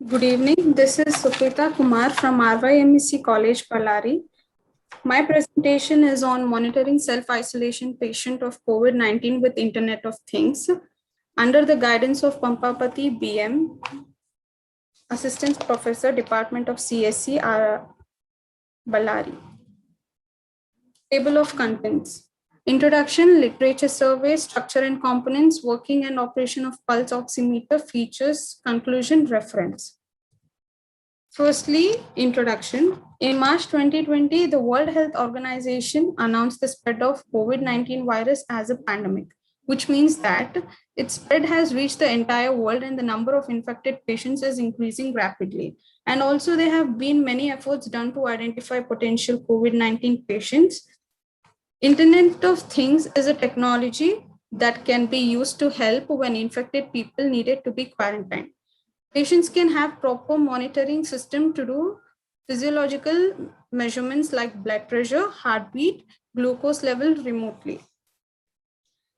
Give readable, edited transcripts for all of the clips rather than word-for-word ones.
Good evening. This is Sukrita Kumar from RYMEC College, Ballari. My presentation is on monitoring self-isolation patient of COVID-19 with Internet of Things under the guidance of Pampapati BM, Assistant Professor, Department of CSC, Ballari. Table of contents. Introduction, literature survey, structure and components, working and operation of pulse oximeter, features, conclusion, reference. Firstly, introduction. In March 2020, the World Health Organization announced the spread of COVID-19 virus as a pandemic, which means that its spread has reached the entire world and the number of infected patients is increasing rapidly. And also there have been many efforts done to identify potential COVID-19 patients. Internet of Things is a technology that can be used to help when infected people needed to be quarantined. Patients can have proper monitoring system to do physiological measurements like blood pressure, heartbeat, glucose level remotely.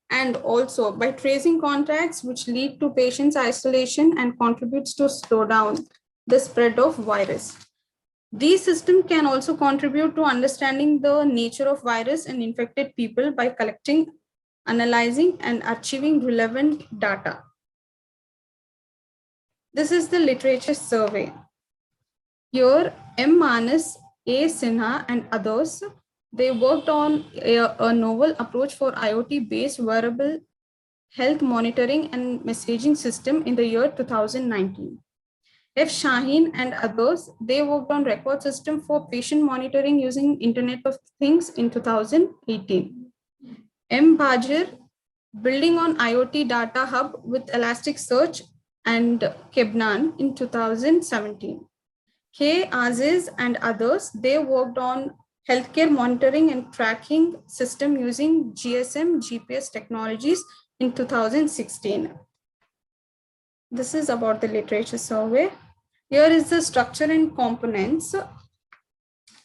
And also by tracing contacts which lead to patients' isolation and contributes to slow down the spread of virus. These systems can also contribute to understanding the nature of virus in infected people by collecting, analyzing, and achieving relevant data. This is the literature survey. Here, M. Manas, A. Sinha, and others, they worked on a novel approach for IoT-based wearable health monitoring and messaging system in the year 2019. F. Shaheen and others, they worked on record system for patient monitoring using Internet of Things in 2018. M. Bajir, building on IoT data hub with Elasticsearch and Kebnan in 2017. K. Aziz and others, they worked on healthcare monitoring and tracking system using GSM GPS technologies in 2016. This is about the literature survey. Here is the structure and components.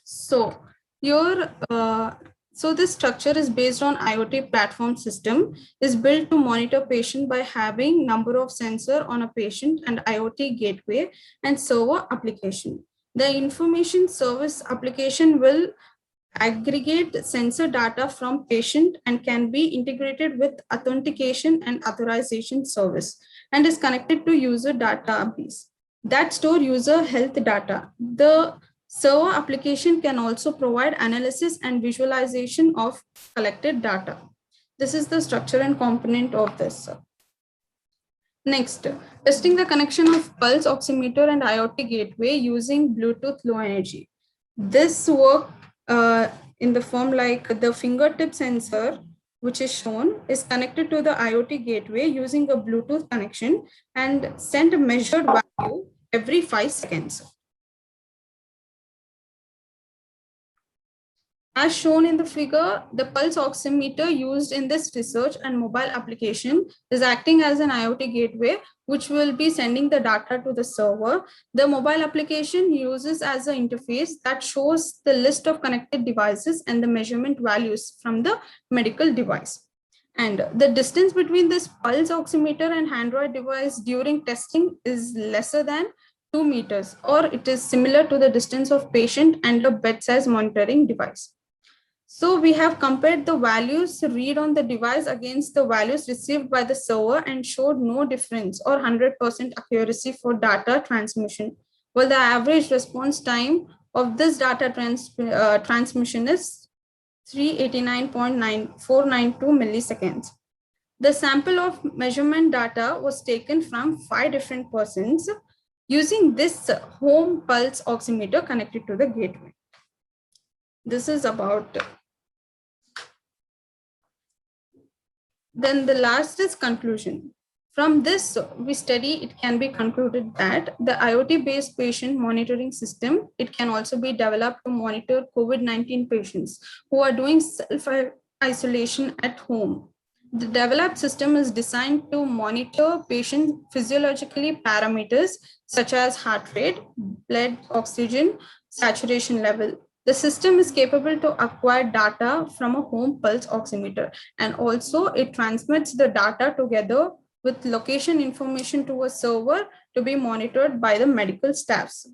So here, this structure is based on IoT platform system, is built to monitor patient by having number of sensor on a patient and IoT gateway and server application. The information service application will aggregate sensor data from patient and can be integrated with authentication and authorization service and is connected to user database that store user health data. The server application can also provide analysis and visualization of collected data. This is the structure and component of this. Next, testing the connection of pulse oximeter and IoT gateway using Bluetooth Low Energy. This work in the form like the fingertip sensor, which is shown, is connected to the IoT gateway using a Bluetooth connection and send a measured value every 5 seconds. As shown in the figure, the pulse oximeter used in this research and mobile application is acting as an IoT gateway, which will be sending the data to the server. The mobile application uses as an interface that shows the list of connected devices and the measurement values from the medical device. And the distance between this pulse oximeter and Android device during testing is lesser than 2 meters, or it is similar to the distance of patient and a bedside monitoring device. So we have compared the values read on the device against the values received by the server and showed no difference or 100% accuracy for data transmission. Well, the average response time of this data transmission is 389.9492 milliseconds. The sample of measurement data was taken from 5 different persons using this home pulse oximeter connected to the gateway. This is about. Then the last is conclusion. From this study, it can be concluded that the IoT-based patient monitoring system, it can also be developed to monitor COVID-19 patients who are doing self-isolation at home. The developed system is designed to monitor patient physiologically parameters such as heart rate, blood oxygen, saturation level. The system is capable to acquire data from a home pulse oximeter, and also it transmits the data together with location information to a server to be monitored by the medical staffs.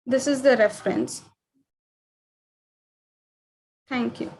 This is the reference. Thank you.